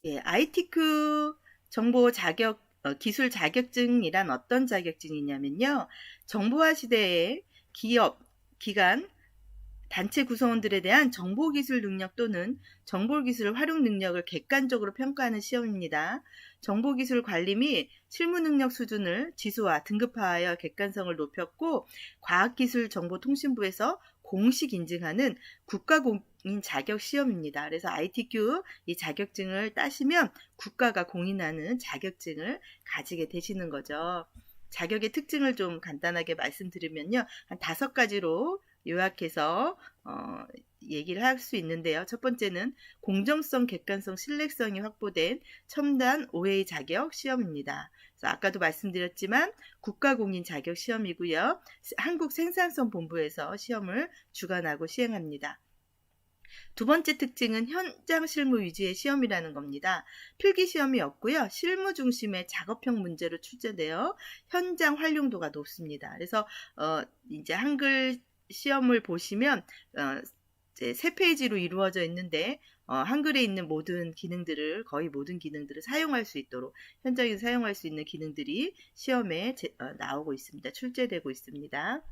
예, ITQ 정보 자격, 기술 자격증이란 어떤 자격증이냐면요. 정보화 시대에 기업, 기관, 단체 구성원들에 대한 정보기술 능력 또는 정보기술 활용 능력을 객관적으로 평가하는 시험입니다. 정보기술 관리 및 실무능력 수준을 지수화, 등급화하여 객관성을 높였고 과학기술정보통신부에서 공식 인증하는 국가공인 자격 시험입니다. 그래서 ITQ 이 자격증을 따시면 국가가 공인하는 자격증을 가지게 되시는 거죠. 자격의 특징을 좀 간단하게 말씀드리면요. 한 5가지로 요약해서 얘기를 할 수 있는데요. 첫 번째는 공정성, 객관성, 신뢰성이 확보된 첨단 OA 자격 시험입니다. 그래서 아까도 말씀드렸지만 국가공인 자격 시험이고요. 한국생산성본부에서 시험을 주관하고 시행합니다. 두 번째 특징은 현장 실무 위주의 시험이라는 겁니다. 필기 시험이 없고요. 실무 중심의 작업형 문제로 출제되어 현장 활용도가 높습니다. 그래서 이제 한글 시험을 보시면 이제 3페이지로 이루어져 있는데 한글에 있는 모든 기능들을 거의 모든 기능들을 사용할 수 있도록 현장에서 사용할 수 있는 기능들이 시험에 나오고 있습니다. 출제되고 있습니다.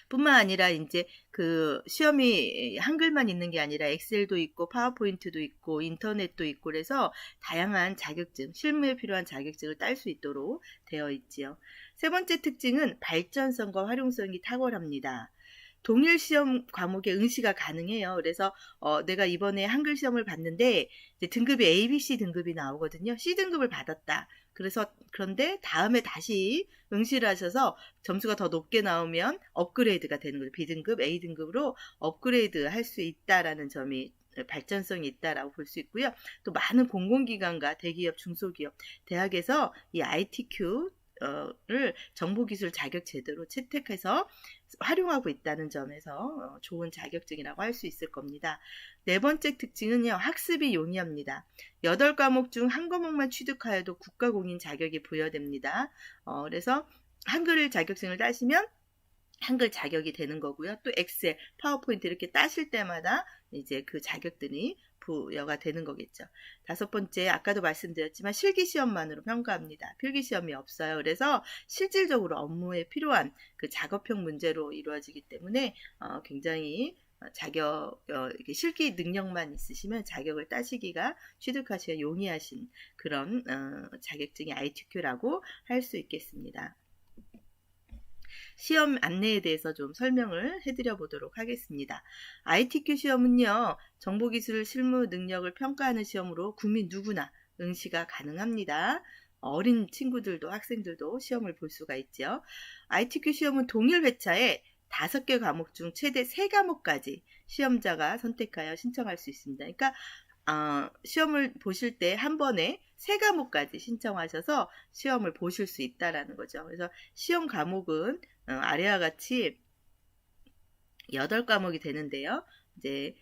뿐만 아니라 이제 그 시험이 한글만 있는 게 아니라 엑셀도 있고 파워포인트도 있고 인터넷도 있고 그래서 다양한 자격증, 실무에 필요한 자격증을 딸 수 있도록 되어 있지요. 세 번째 특징은 발전성과 활용성이 탁월합니다. 동일 시험 과목에 응시가 가능해요. 그래서 내가 이번에 한글 시험을 봤는데 이제 등급이 A, B, C 등급이 나오거든요. C 등급을 받았다. 그런데 다음에 다시 응시를 하셔서 점수가 더 높게 나오면 업그레이드가 되는 거죠. B등급, A등급으로 업그레이드 할 수 있다라는 점이 발전성이 있다라고 볼 수 있고요. 또 많은 공공기관과 대기업, 중소기업, 대학에서 이 ITQ 를 정보기술 자격 제도로 채택해서 활용하고 있다는 점에서 좋은 자격증이라고 할 수 있을 겁니다. 네 번째 특징은요. 학습이 용이합니다. 8과목 중 한 과목만 취득하여도 국가공인 자격이 부여됩니다. 그래서 한글 자격증을 따시면 한글 자격이 되는 거고요. 또 엑셀, 파워포인트 이렇게 따실 때마다 이제 그 자격들이 부여가 되는 거겠죠. 5번째, 아까도 말씀드렸지만 실기시험만으로 평가합니다. 필기시험이 없어요. 그래서 실질적으로 업무에 필요한 그 작업형 문제로 이루어지기 때문에 굉장히 실기 능력만 있으시면 자격을 따시기가 취득하시기가 용이하신 그런 자격증이 ITQ라고 할 수 있겠습니다. 시험 안내에 대해서 좀 설명을 해드려 보도록 하겠습니다. ITQ 시험은요, 정보기술 실무 능력을 평가하는 시험으로 국민 누구나 응시가 가능합니다. 어린 친구들도 학생들도 시험을 볼 수가 있죠. ITQ 시험은 동일 회차에 5개 과목 중 최대 3과목까지 시험자가 선택하여 신청할 수 있습니다. 그러니까 시험을 보실 때 한 번에 3과목까지 신청하셔서 시험을 보실 수 있다라는 거죠. 그래서 시험 과목은 아래와 같이 8과목이 되는데요. 이제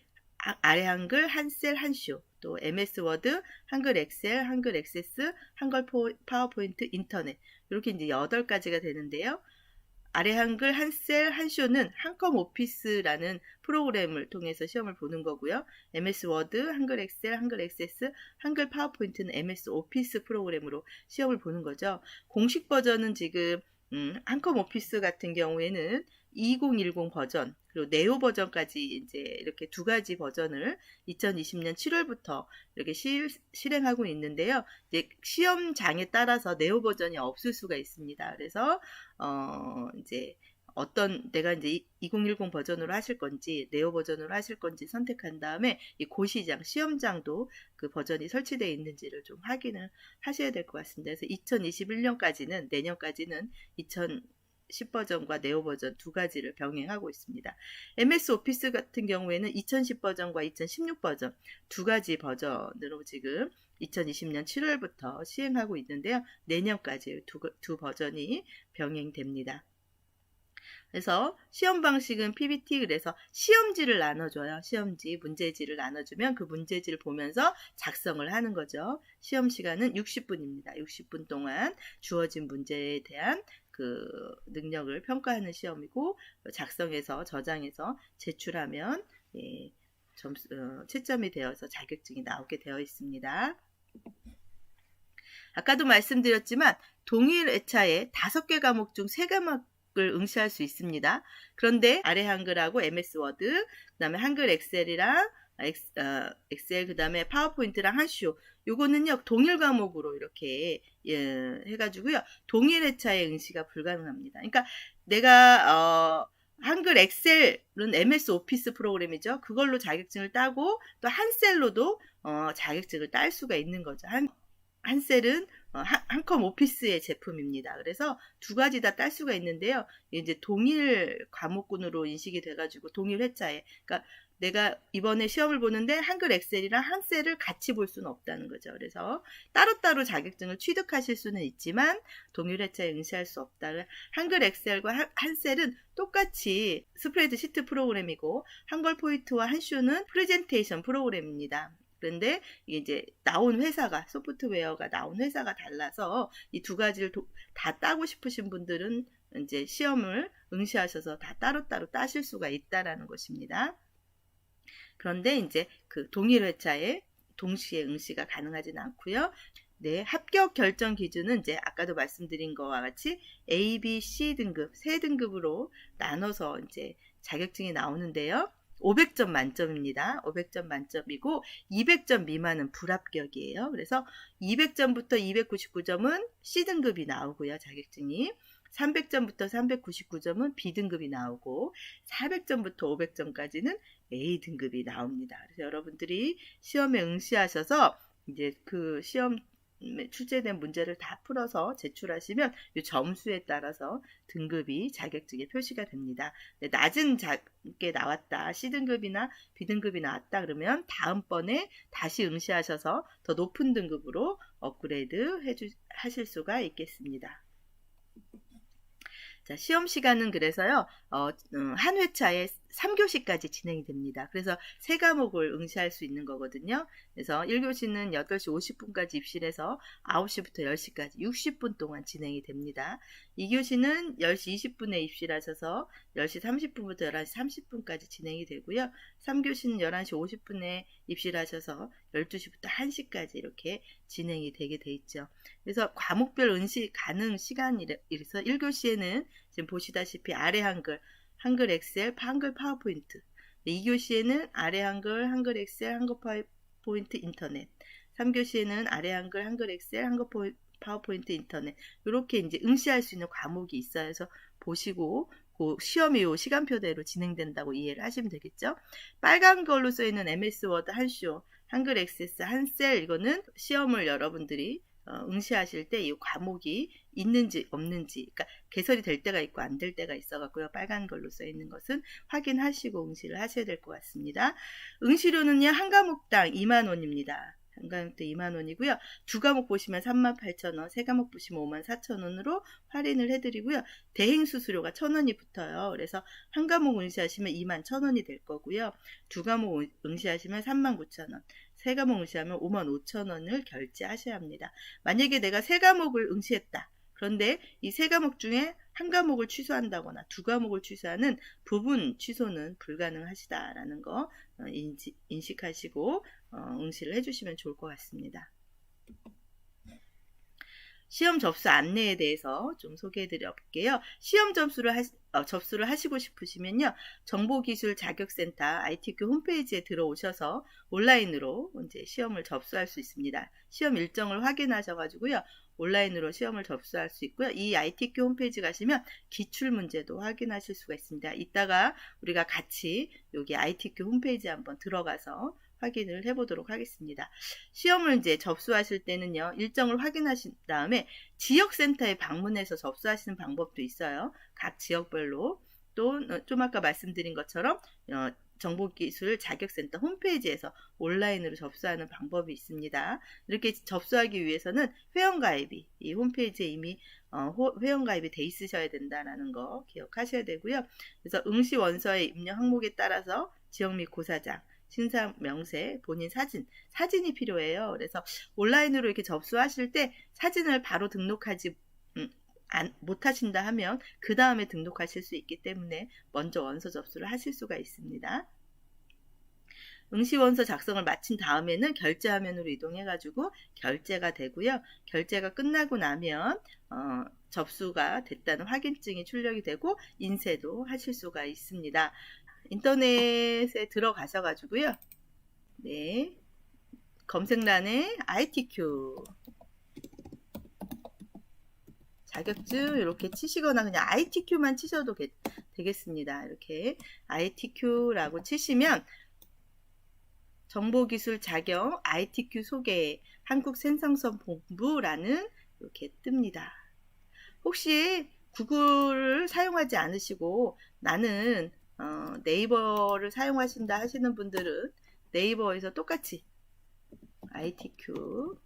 아래 한글, 한셀, 한쇼, 또 MS 워드, 한글 엑셀, 한글 액세스, 한글 파워포인트, 인터넷 이렇게 이제 8가지가 되는데요. 아래 한글, 한셀, 한쇼는 한컴 오피스라는 프로그램을 통해서 시험을 보는 거고요. MS 워드, 한글 엑셀, 한글 액세스, 한글 파워포인트는 MS 오피스 프로그램으로 시험을 보는 거죠. 공식 버전은 지금 한컴 오피스 같은 경우에는 2010 버전, 그리고 네오 버전까지 이제 이렇게 2가지 버전을 2020년 7월부터 이렇게 실행하고 있는데요. 이제 시험장에 따라서 네오 버전이 없을 수가 있습니다. 그래서 이제 내가 이제 2010 버전으로 하실 건지 네오 버전으로 하실 건지 선택한 다음에 이 고시장, 시험장도 그 버전이 설치되어 있는지를 좀 확인을 하셔야 될 것 같습니다. 그래서 2021년까지는 내년까지는 2010 버전과 네오 버전 2가지를 병행하고 있습니다. MS 오피스 같은 경우에는 2010 버전과 2016 버전 2가지 버전으로 지금 2020년 7월부터 시행하고 있는데요. 내년까지 두 버전이 병행됩니다. 그래서 시험 방식은 PPT, 그래서 시험지를 나눠줘요. 시험지, 문제지를 나눠주면 그 문제지를 보면서 작성을 하는 거죠. 시험 시간은 60분입니다. 60분 동안 주어진 문제에 대한 그 능력을 평가하는 시험이고 작성해서 저장해서 제출하면 채점이 되어서 자격증이 나오게 되어 있습니다. 아까도 말씀드렸지만 동일 회차에 5개 과목 중 3과목을 응시할 수 있습니다. 그런데 아래 한글하고 MS 워드, 그 다음에 한글 엑셀이랑 엑셀, 그 다음에 파워포인트랑 한쇼, 요거는요 동일 과목으로 이렇게 해가지고요 동일 회차에 응시가 불가능합니다. 그러니까 내가 한글 엑셀은 MS 오피스 프로그램이죠. 그걸로 자격증을 따고 또 한셀로도 자격증을 딸 수가 있는 거죠. 한셀은 한컴 오피스의 제품입니다. 그래서 2가지 다 딸 수가 있는데요. 이제 동일 과목군으로 인식이 돼가지고 동일 회차에, 그러니까 내가 이번에 시험을 보는데 한글 엑셀이랑 한셀을 같이 볼 수는 없다는 거죠. 그래서 따로따로 자격증을 취득하실 수는 있지만 동일 회차에 응시할 수 없다. 한글 엑셀과 한셀은 똑같이 스프레드시트 프로그램이고 한글 포인트와 한쇼는 프레젠테이션 프로그램입니다. 그런데 이제 나온 회사가, 소프트웨어가 나온 회사가 달라서 이 2가지를 다 따고 싶으신 분들은 이제 시험을 응시하셔서 다 따로따로 따실 수가 있다라는 것입니다. 그런데 이제 그 동일 회차에 동시에 응시가 가능하지는 않고요. 네, 합격 결정 기준은 이제 아까도 말씀드린 것과 같이 A, B, C 등급 3등급으로 나눠서 이제 자격증이 나오는데요. 500점 만점입니다. 500점 만점이고 200점 미만은 불합격이에요. 그래서 200점부터 299점은 C등급이 나오고요. 자격증이 300점부터 399점은 B등급이 나오고 400점부터 500점까지는 A등급이 나옵니다. 그래서 여러분들이 시험에 응시하셔서 이제 그 시험 출제된 문제를 다 풀어서 제출하시면 이 점수에 따라서 등급이 자격증에 표시가 됩니다. 낮은 게 나왔다, C등급이나 B등급이 나왔다 그러면 다음번에 다시 응시하셔서 더 높은 등급으로 업그레이드 하실 수가 있겠습니다. 자, 시험 시간은 그래서요, 한 회차에 3교시까지 진행이 됩니다. 그래서 3과목을 응시할 수 있는 거거든요. 그래서 1교시는 8시 50분까지 입실해서 9시부터 10시까지 60분 동안 진행이 됩니다. 2교시는 10시 20분에 입실하셔서 10시 30분부터 11시 30분까지 진행이 되고요. 3교시는 11시 50분에 입실하셔서 12시부터 1시까지 이렇게 진행이 되게 돼 있죠. 그래서 과목별 응시 가능 시간이라서 1교시에는 지금 보시다시피 아래 한글 엑셀, 한글 파워포인트. 2교시에는 아래 한글 엑셀, 한글 파워포인트 인터넷. 3교시에는 아래 한글 엑셀, 한글 파워포인트 인터넷. 이렇게 이제 응시할 수 있는 과목이 있어요. 그래서 보시고 그 시험이 요 시간표대로 진행된다고 이해를 하시면 되겠죠. 빨간 걸로 써 있는 MS 워드 한쇼, 한글 액세스 한셀, 이거는 시험을 여러분들이 응시하실 때 이 과목이 있는지 없는지, 그러니까 개설이 될 때가 있고 안 될 때가 있어갖고요. 빨간 걸로 써 있는 것은 확인하시고 응시를 하셔야 될 것 같습니다. 응시료는요, 한 과목당 2만원입니다. 한 과목당 2만원이고요. 2과목 보시면 38,000원, 3과목 보시면 54,000원으로 할인을 해드리고요. 대행 수수료가 1,000원이 붙어요. 그래서 한 과목 응시하시면 21,000원이 될 거고요. 2과목 응시하시면 39,000원. 3과목 응시하면 55,000원을 결제하셔야 합니다. 만약에 내가 3과목을 응시했다. 그런데 이 3과목 중에 한 과목을 취소한다거나 2과목을 취소하는 부분 취소는 불가능하시다라는 거 인식하시고 응시를 해주시면 좋을 것 같습니다. 시험 접수 안내에 대해서 좀 소개해드려 볼게요. 시험 접수를 하시고 싶으시면요, 정보기술 자격센터 ITQ 홈페이지에 들어오셔서 온라인으로 이제 시험을 접수할 수 있습니다. 시험 일정을 확인하셔가지고요, 온라인으로 시험을 접수할 수 있고요. 이 ITQ 홈페이지 가시면 기출문제도 확인하실 수가 있습니다. 이따가 우리가 같이 여기 ITQ 홈페이지 한번 들어가서 확인을 해보도록 하겠습니다. 시험을 이제 접수하실 때는요, 일정을 확인하신 다음에 지역센터에 방문해서 접수하시는 방법도 있어요. 각 지역별로. 또 좀 아까 말씀드린 것처럼 정보기술 자격센터 홈페이지에서 온라인으로 접수하는 방법이 있습니다. 이렇게 접수하기 위해서는 회원가입이 이 홈페이지에 이미 회원가입이 돼 있으셔야 된다는 거 기억하셔야 되고요. 그래서 응시 원서의 입력 항목에 따라서 지역 및 고사장, 신상 명세, 본인 사진이 필요해요. 그래서 온라인으로 이렇게 접수하실 때 사진을 바로 등록하지 못 하신다 하면 그 다음에 등록하실 수 있기 때문에 먼저 원서 접수를 하실 수가 있습니다. 응시원서 작성을 마친 다음에는 결제 화면으로 이동해가지고 결제가 되고요. 결제가 끝나고 나면 접수가 됐다는 확인증이 출력이 되고 인쇄도 하실 수가 있습니다. 인터넷에 들어가셔가지고요. 네, 검색란에 ITQ 자격증 이렇게 치시거나 그냥 ITQ만 치셔도 되겠습니다. 이렇게 ITQ라고 치시면 정보기술 자격 ITQ 소개 한국생산성본부라는 이렇게 뜹니다. 혹시 구글을 사용하지 않으시고 나는 네이버를 사용하신다 하시는 분들은 네이버에서 똑같이 ITQ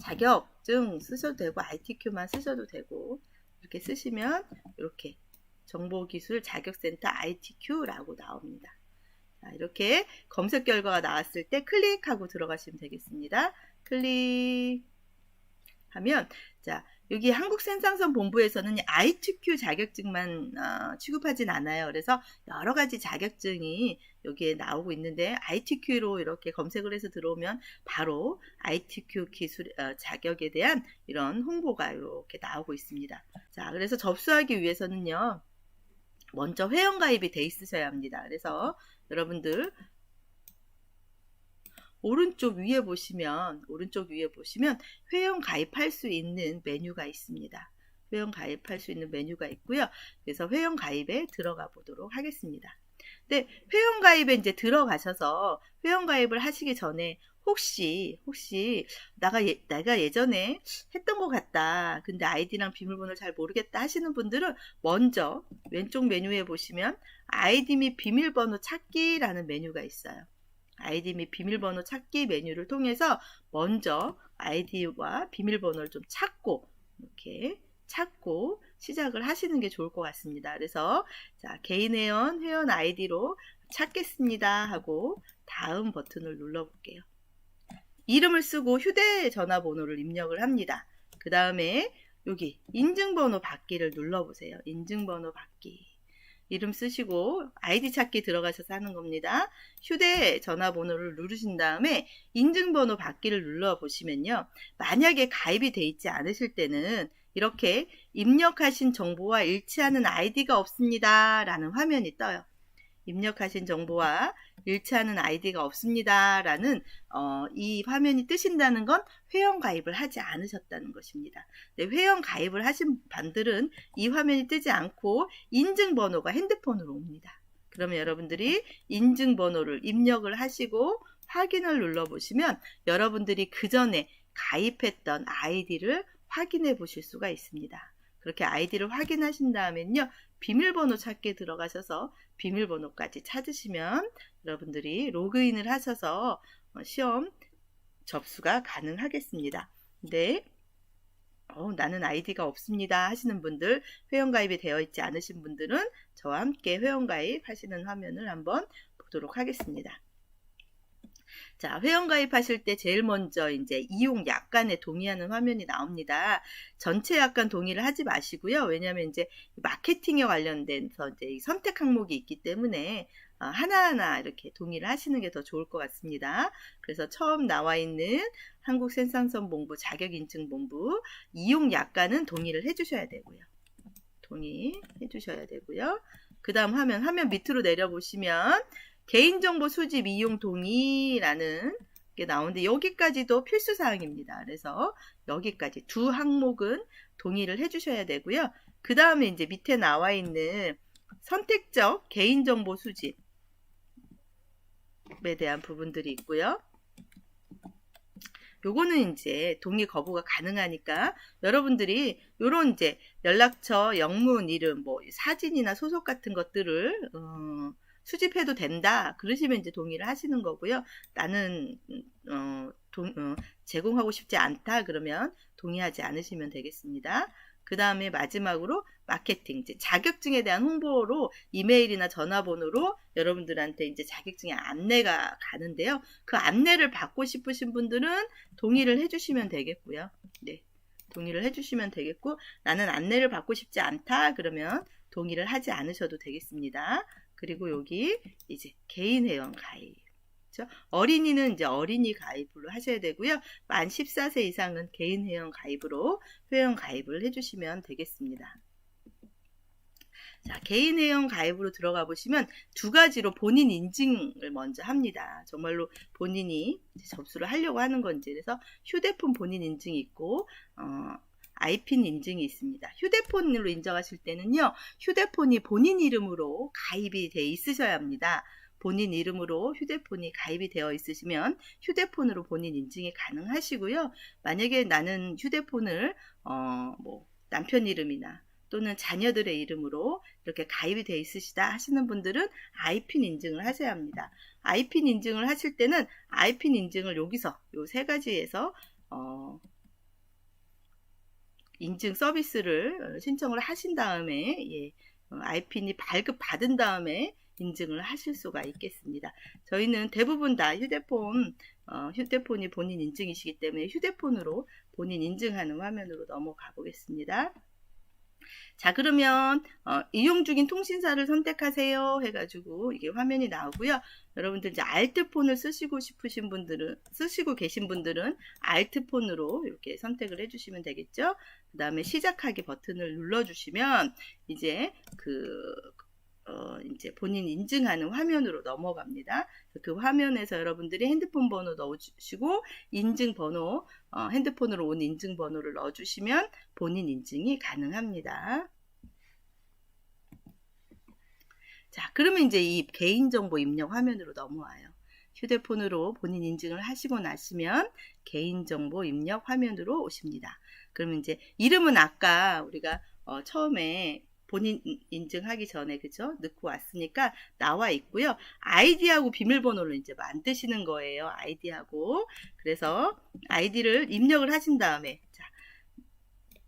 자격증 쓰셔도 되고 ITQ만 쓰셔도 되고 이렇게 쓰시면 이렇게 정보기술 자격센터 ITQ라고 나옵니다. 자, 이렇게 검색 결과가 나왔을 때 클릭하고 들어가시면 되겠습니다. 클릭하면 자, 여기 한국생산성본부에서는 ITQ 자격증만 취급하진 않아요. 그래서 여러 가지 자격증이 여기에 나오고 있는데 ITQ로 이렇게 검색을 해서 들어오면 바로 ITQ 기술 자격에 대한 이런 홍보가 이렇게 나오고 있습니다. 자, 그래서 접수하기 위해서는요. 먼저 회원가입이 돼 있으셔야 합니다. 그래서 여러분들 오른쪽 위에 보시면 회원 가입할 수 있는 메뉴가 있습니다. 회원 가입할 수 있는 메뉴가 있고요. 그래서 회원 가입에 들어가 보도록 하겠습니다. 근데 회원 가입에 이제 들어가셔서 회원 가입을 하시기 전에 혹시 내가 예전에 했던 것 같다. 근데 아이디랑 비밀번호를 잘 모르겠다 하시는 분들은 먼저 왼쪽 메뉴에 보시면 아이디 및 비밀번호 찾기라는 메뉴가 있어요. 아이디 및 비밀번호 찾기 메뉴를 통해서 먼저 아이디와 비밀번호를 좀 찾고 시작을 하시는 게 좋을 것 같습니다. 그래서 자, 개인 회원 아이디로 찾겠습니다 하고 다음 버튼을 눌러 볼게요. 이름을 쓰고 휴대전화번호를 입력을 합니다. 그 다음에 여기 인증번호 받기를 눌러보세요. 인증번호 받기. 이름 쓰시고 아이디 찾기 들어가셔서 하는 겁니다. 휴대전화번호를 누르신 다음에 인증번호 받기를 눌러보시면요. 만약에 가입이 돼 있지 않으실 때는 이렇게 입력하신 정보와 일치하는 아이디가 없습니다. 라는 화면이 떠요. 입력하신 정보와 일치하는 아이디가 없습니다. 라는 이 화면이 뜨신다는 건 회원 가입을 하지 않으셨다는 것입니다. 네, 회원 가입을 하신 분들은 이 화면이 뜨지 않고 인증번호가 핸드폰으로 옵니다. 그러면 여러분들이 인증번호를 입력을 하시고 확인을 눌러보시면 여러분들이 그 전에 가입했던 아이디를 확인해 보실 수가 있습니다. 그렇게 아이디를 확인하신 다음에는요. 비밀번호 찾기에 들어가셔서 비밀번호까지 찾으시면 여러분들이 로그인을 하셔서 시험 접수가 가능하겠습니다. 근데 나는 아이디가 없습니다 하시는 분들, 회원가입이 되어 있지 않으신 분들은 저와 함께 회원가입 하시는 화면을 한번 보도록 하겠습니다. 자, 회원가입하실 때 제일 먼저 이제 이용 약관에 동의하는 화면이 나옵니다. 전체 약관 동의를 하지 마시고요. 왜냐하면 이제 마케팅에 관련돼서 이제 선택 항목이 있기 때문에 하나하나 이렇게 동의를 하시는 게 더 좋을 것 같습니다. 그래서 처음 나와 있는 한국생산성본부 자격인증본부 이용 약관은 동의를 해주셔야 되고요. 동의해 주셔야 되고요. 그 다음 화면 밑으로 내려보시면 개인정보 수집 이용 동의라는 게 나오는데 여기까지도 필수사항입니다. 그래서 여기까지 두 항목은 동의를 해주셔야 되고요. 그 다음에 이제 밑에 나와 있는 선택적 개인정보 수집에 대한 부분들이 있고요. 요거는 이제 동의 거부가 가능하니까 여러분들이 요런 이제 연락처, 영문, 이름, 뭐 사진이나 소속 같은 것들을 수집해도 된다. 그러시면 이제 동의를 하시는 거고요. 나는 제공하고 싶지 않다. 그러면 동의하지 않으시면 되겠습니다. 그 다음에 마지막으로 마케팅, 이제 자격증에 대한 홍보로 이메일이나 전화번호로 여러분들한테 이제 자격증의 안내가 가는데요. 그 안내를 받고 싶으신 분들은 동의를 해주시면 되겠고요. 네, 동의를 해주시면 되겠고, 나는 안내를 받고 싶지 않다 그러면 동의를 하지 않으셔도 되겠습니다. 그리고 여기 이제 개인 회원 가입. 그렇죠? 어린이는 이제 어린이 가입으로 하셔야 되고요. 만 14세 이상은 개인 회원 가입으로 회원 가입을 해주시면 되겠습니다. 자, 개인 회원 가입으로 들어가 보시면 두 가지로 본인 인증을 먼저 합니다. 정말로 본인이 접수를 하려고 하는 건지. 그래서 휴대폰 본인 인증이 있고 아이핀 인증이 있습니다. 휴대폰으로 인정하실 때는요, 휴대폰이 본인 이름으로 가입이 돼 있으셔야 합니다. 본인 이름으로 휴대폰이 가입이 되어 있으시면 휴대폰으로 본인 인증이 가능하시고요. 만약에 나는 휴대폰을 뭐 남편 이름이나 또는 자녀들의 이름으로 이렇게 가입이 되어 있으시다 하시는 분들은 아이핀 인증을 하셔야 합니다. 아이핀 인증을 하실 때는 아이핀 인증을 여기서 요 세 가지에서 인증 서비스를 신청을 하신 다음에 아이핀이 발급 받은 다음에 인증을 하실 수가 있겠습니다. 저희는 대부분 다 휴대폰이 본인 인증이시기 때문에 휴대폰으로 본인 인증하는 화면으로 넘어가 보겠습니다. 자, 그러면 이용 중인 통신사를 선택하세요 해가지고 이게 화면이 나오고요. 여러분들 이제 알트폰을 쓰시고 계신 분들은 알트폰으로 이렇게 선택을 해주시면 되겠죠. 그 다음에 시작하기 버튼을 눌러주시면 이제 이제 본인 인증하는 화면으로 넘어갑니다. 그 화면에서 여러분들이 핸드폰 번호 넣어주시고 인증 번호, 핸드폰으로 온 인증 번호를 넣어주시면 본인 인증이 가능합니다. 자, 그러면 이제 이 개인정보 입력 화면으로 넘어와요. 휴대폰으로 본인 인증을 하시고 나시면 개인정보 입력 화면으로 오십니다. 그러면 이제 이름은 아까 우리가 처음에 본인 인증하기 전에 그죠? 넣고 왔으니까 나와 있고요. 아이디하고 비밀번호를 이제 만드시는 거예요. 아이디하고. 그래서 아이디를 입력을 하신 다음에 자,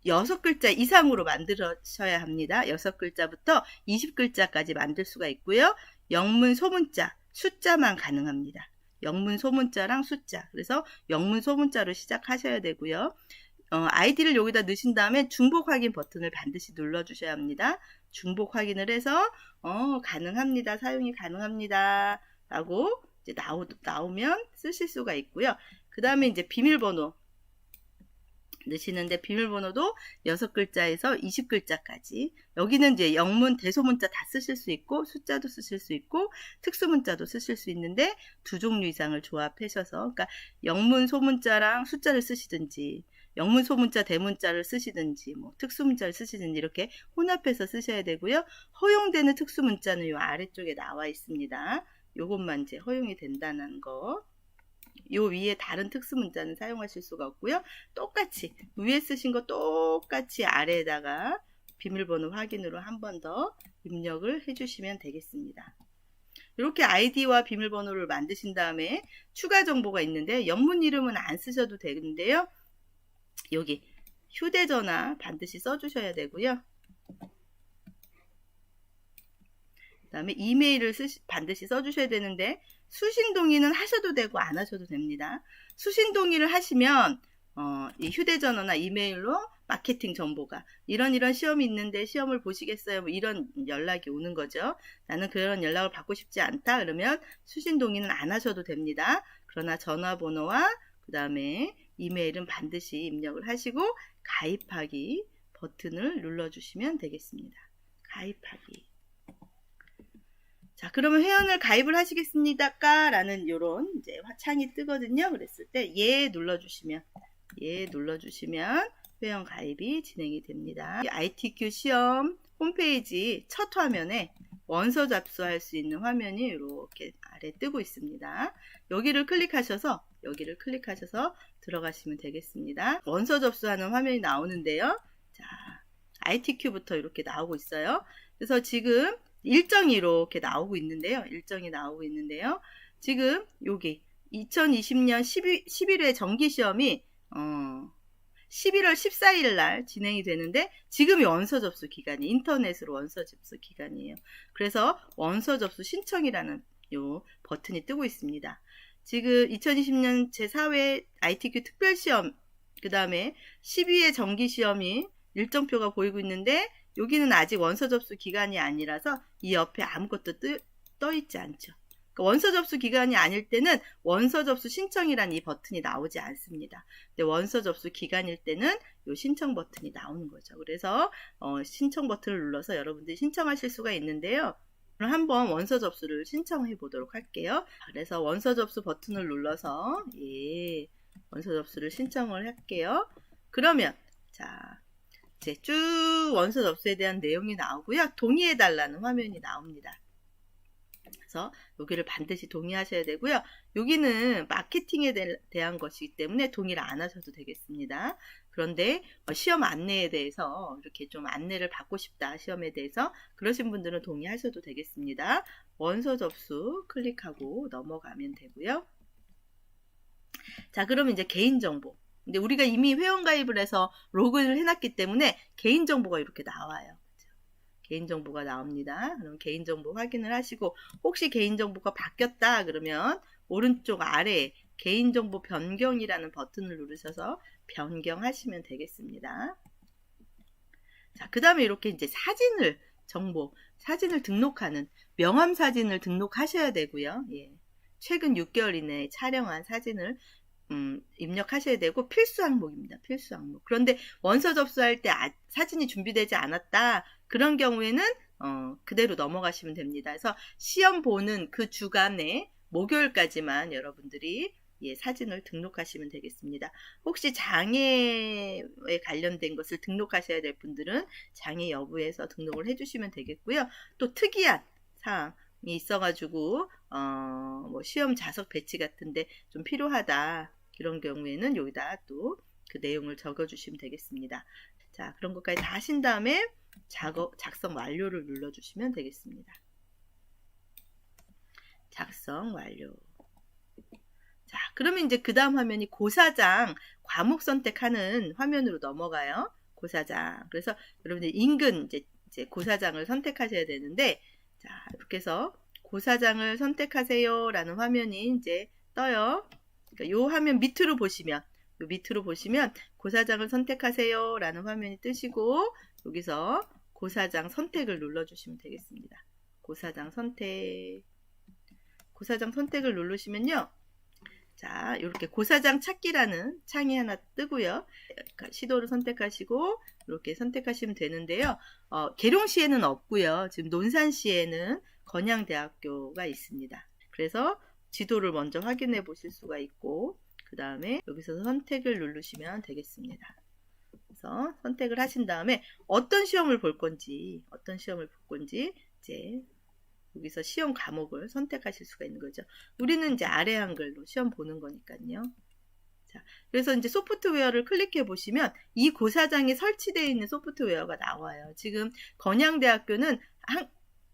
6글자 이상으로 만드셔야 합니다. 6글자부터 20글자까지 만들 수가 있고요. 영문, 소문자, 숫자만 가능합니다. 영문, 소문자랑 숫자. 그래서 영문, 소문자로 시작하셔야 되고요. 아이디를 여기다 넣으신 다음에 중복 확인 버튼을 반드시 눌러 주셔야 합니다. 중복 확인을 해서 가능합니다. 사용이 가능합니다. 라고 이제 나오면 쓰실 수가 있고요. 그 다음에 이제 비밀번호 넣으시는데 비밀번호도 6글자에서 20글자까지 여기는 이제 영문, 대소문자 다 쓰실 수 있고 숫자도 쓰실 수 있고 특수문자도 쓰실 수 있는데 두 종류 이상을 조합하셔서 그러니까 영문, 소문자랑 숫자를 쓰시든지 영문, 소문자, 대문자를 쓰시든지 뭐 특수문자를 쓰시든지 이렇게 혼합해서 쓰셔야 되고요. 허용되는 특수문자는 요 아래쪽에 나와 있습니다. 요것만 이제 허용이 된다는 거. 요 위에 다른 특수문자는 사용하실 수가 없고요. 똑같이 위에 쓰신 거 똑같이 아래에다가 비밀번호 확인으로 한 번 더 입력을 해주시면 되겠습니다. 이렇게 아이디와 비밀번호를 만드신 다음에 추가 정보가 있는데 영문 이름은 안 쓰셔도 되는데요. 여기 휴대전화 반드시 써주셔야 되고요. 그 다음에 이메일을 반드시 써주셔야 되는데 수신 동의는 하셔도 되고 안 하셔도 됩니다. 수신 동의를 하시면 이 휴대전화나 이메일로 마케팅 정보가 이런 시험이 있는데 시험을 보시겠어요? 뭐 이런 연락이 오는 거죠. 나는 그런 연락을 받고 싶지 않다. 그러면 수신 동의는 안 하셔도 됩니다. 그러나 전화번호와 그 다음에 이메일은 반드시 입력을 하시고 가입하기 버튼을 눌러주시면 되겠습니다. 가입하기. 자, 그러면 회원을 가입을 하시겠습니까? 라는 요런 이제 창이 뜨거든요. 그랬을 때 예 눌러주시면 회원 가입이 진행이 됩니다. ITQ 시험 홈페이지 첫 화면에 원서 접수할 수 있는 화면이 이렇게 아래 뜨고 있습니다. 여기를 클릭하셔서 들어가시면 되겠습니다. 원서 접수하는 화면이 나오는데요. 자, ITQ부터 이렇게 나오고 있어요. 그래서 지금 일정이 이렇게 나오고 있는데요. 지금 여기 2020년 11회 정기시험이 11월 14일 날 진행이 되는데 지금이 원서 접수 기간이 인터넷으로 원서 접수 기간이에요. 그래서 원서 접수 신청이라는 요 버튼이 뜨고 있습니다. 지금 2020년 제4회 ITQ 특별시험 그 다음에 12회 정기시험이 일정표가 보이고 있는데 여기는 아직 원서 접수 기간이 아니라서 이 옆에 아무것도 떠 있지 않죠. 그러니까 원서 접수 기간이 아닐 때는 원서 접수 신청이라는 이 버튼이 나오지 않습니다. 근데 원서 접수 기간일 때는 이 신청 버튼이 나오는 거죠. 그래서 신청 버튼을 눌러서 여러분들이 신청하실 수가 있는데요. 그럼 한번 원서 접수를 신청해 보도록 할게요. 그래서 원서 접수 버튼을 눌러서 원서 접수를 신청을 할게요. 그러면 자 이제 쭉 원서 접수에 대한 내용이 나오고요. 동의해 달라는 화면이 나옵니다. 그래서 여기를 반드시 동의하셔야 되고요. 여기는 마케팅에 대한 것이기 때문에 동의를 안 하셔도 되겠습니다. 그런데 시험 안내에 대해서 이렇게 좀 안내를 받고 싶다, 시험에 대해서 그러신 분들은 동의하셔도 되겠습니다. 원서 접수 클릭하고 넘어가면 되고요. 자, 그러면 이제 개인정보. 근데 우리가 이미 회원가입을 해서 로그인을 해놨기 때문에 개인정보가 이렇게 나와요. 개인정보가 나옵니다. 그럼 개인정보 확인을 하시고 혹시 개인정보가 바뀌었다 그러면 오른쪽 아래에 개인정보 변경이라는 버튼을 누르셔서 변경하시면 되겠습니다. 자, 그 다음에 이렇게 이제 사진을 등록하는 명함 사진을 등록하셔야 되고요. 최근 6개월 이내에 촬영한 사진을 입력하셔야 되고 필수 항목입니다. 필수 항목. 그런데 원서 접수할 때 사진이 준비되지 않았다. 그런 경우에는 그대로 넘어가시면 됩니다. 그래서 시험 보는 그 주간에 목요일까지만 여러분들이 사진을 등록하시면 되겠습니다. 혹시 장애에 관련된 것을 등록하셔야 될 분들은 장애 여부에서 등록을 해주시면 되겠고요. 또 특이한 사항이 있어가지고 뭐 시험 자석 배치 같은데 좀 필요하다. 이런 경우에는 여기다 또 그 내용을 적어주시면 되겠습니다. 자, 그런 것까지 다 하신 다음에 작성 완료를 눌러주시면 되겠습니다. 작성 완료. 자, 그러면 이제 그 다음 화면이 고사장 과목 선택하는 화면으로 넘어가요. 고사장. 그래서 여러분들 인근 이제 고사장을 선택하셔야 되는데, 자, 이렇게 해서 고사장을 선택하세요 라는 화면이 이제 떠요. 그러니까 요 화면 밑으로 보시면 고사장을 선택하세요 라는 화면이 뜨시고 여기서 고사장 선택을 눌러주시면 되겠습니다. 고사장 선택을 누르시면요. 자, 이렇게 고사장 찾기라는 창이 하나 뜨고요. 시도를 선택하시고 이렇게 선택하시면 되는데요. 계룡시에는 없고요. 지금 논산시에는 건양대학교가 있습니다. 그래서 지도를 먼저 확인해 보실 수가 있고 그 다음에 여기서 선택을 누르시면 되겠습니다. 그래서 선택을 하신 다음에 어떤 시험을 볼 건지 이제 여기서 시험 과목을 선택하실 수가 있는 거죠. 우리는 이제 아래 한글로 시험 보는 거니까요. 자, 그래서 이제 소프트웨어를 클릭해 보시면 이 고사장에 설치되어 있는 소프트웨어가 나와요. 지금 건양대학교는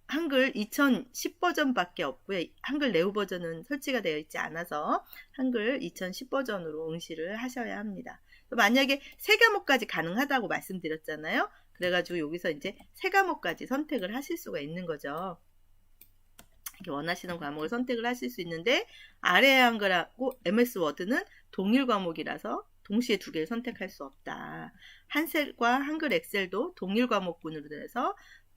한글 2010 버전밖에 없고요. 한글 네오 버전은 설치가 되어 있지 않아서 한글 2010 버전으로 응시를 하셔야 합니다. 만약에 3과목까지 가능하다고 말씀드렸잖아요. 그래가지고 여기서 이제 3과목까지 선택을 하실 수가 있는 거죠. 이렇게 원하시는 과목을 선택을 하실 수 있는데 아래 한글하고 MS 워드는 동일 과목이라서 동시에 2개를 선택할 수 없다. 한셀과 한글 엑셀도 동일 과목군으로 해서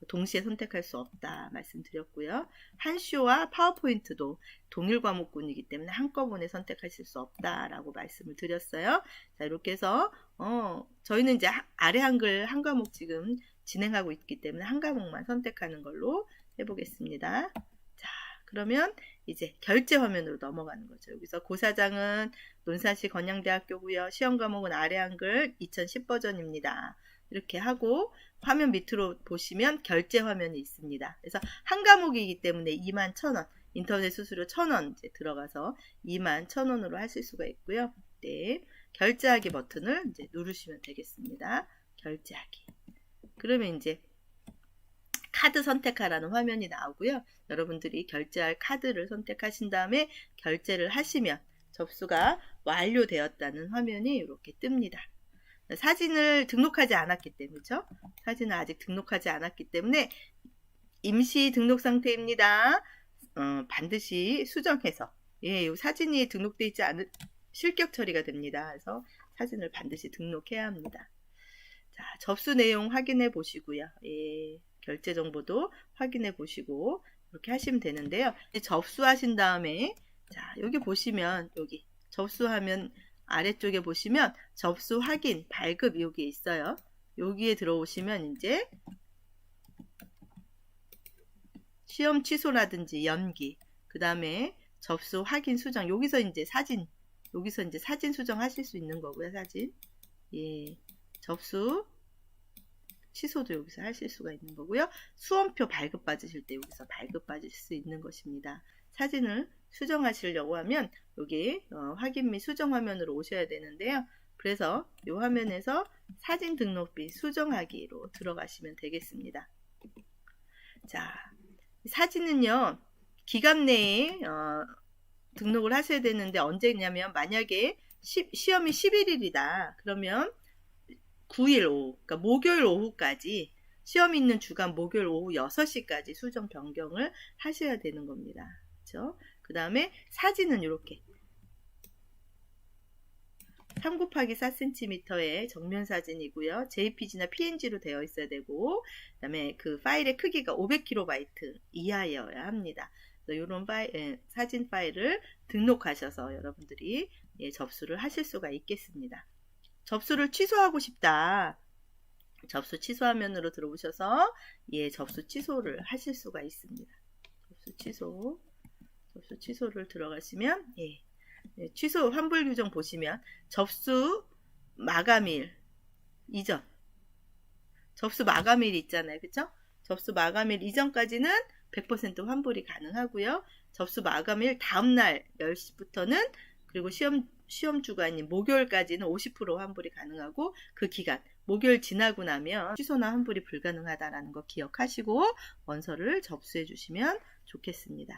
동시에 선택할 수 없다 말씀드렸고요. 한쇼와 파워포인트도 동일 과목군이기 때문에 한꺼번에 선택하실 수 없다라고 말씀을 드렸어요. 자, 이렇게 해서 저희는 이제 아래 한글 한 과목 지금 진행하고 있기 때문에 한 과목만 선택하는 걸로 해보겠습니다. 자, 그러면 이제 결제 화면으로 넘어가는 거죠. 여기서 고사장은 논산시 건양대학교고요. 시험 과목은 아래 한글 2010 버전입니다. 이렇게 하고 화면 밑으로 보시면 결제 화면이 있습니다. 그래서 한 과목이기 때문에 21,000원, 인터넷 수수료 1,000원 이제 들어가서 21,000원으로 하실 수가 있고요. 네, 결제하기 버튼을 이제 누르시면 되겠습니다. 결제하기. 그러면 이제 카드 선택하라는 화면이 나오고요. 여러분들이 결제할 카드를 선택하신 다음에 결제를 하시면 접수가 완료되었다는 화면이 이렇게 뜹니다. 사진을 등록하지 않았기 때문이죠. 사진을 아직 등록하지 않았기 때문에 임시 등록 상태입니다. 반드시 수정해서 이 사진이 등록되어 있지 않은 실격 처리가 됩니다. 그래서 사진을 반드시 등록해야 합니다. 자, 접수 내용 확인해 보시고요. 예, 결제 정보도 확인해 보시고 이렇게 하시면 되는데요. 접수하신 다음에 자, 여기 보시면 여기 접수하면 아래쪽에 보시면 접수 확인 발급 여기 있어요. 여기에 들어오시면 이제 시험 취소라든지 연기, 그 다음에 접수 확인 수정, 여기서 이제 사진 수정하실 수 있는 거고요. 사진, 예, 접수 취소도 여기서 하실 수가 있는 거고요. 수험표 발급 받으실 때 여기서 발급 받을 수 있는 것입니다. 사진을 수정하시려고 하면 여기 확인 및 수정 화면으로 오셔야 되는데요. 그래서 이 화면에서 사진 등록비 수정하기로 들어가시면 되겠습니다. 자, 사진은요 기간 내에 등록을 하셔야 되는데 언제냐면 만약에 시험이 11일이다 그러면 9일 오후, 그러니까 목요일 오후까지 시험이 있는 주간 목요일 오후 6시까지 수정 변경을 하셔야 되는 겁니다. 그렇죠? 그 다음에 사진은 이렇게 3x4cm의 정면 사진이고요. JPG나 PNG로 되어 있어야 되고, 그 다음에 그 파일의 크기가 500KB 이하여야 합니다. 이런 사진 파일을 등록하셔서 여러분들이 접수를 하실 수가 있겠습니다. 접수를 취소하고 싶다. 접수 취소 화면으로 들어오셔서 접수 취소를 하실 수가 있습니다. 접수 취소를 들어가시면 취소 환불 규정 보시면 접수 마감일 이전, 접수 마감일 있잖아요. 그쵸? 접수 마감일 이전까지는 100% 환불이 가능하고요. 접수 마감일 다음날 10시부터는 그리고 시험 주간인 목요일까지는 50% 환불이 가능하고 그 기간 목요일 지나고 나면 취소나 환불이 불가능하다는 거 기억하시고 원서를 접수해 주시면 좋겠습니다.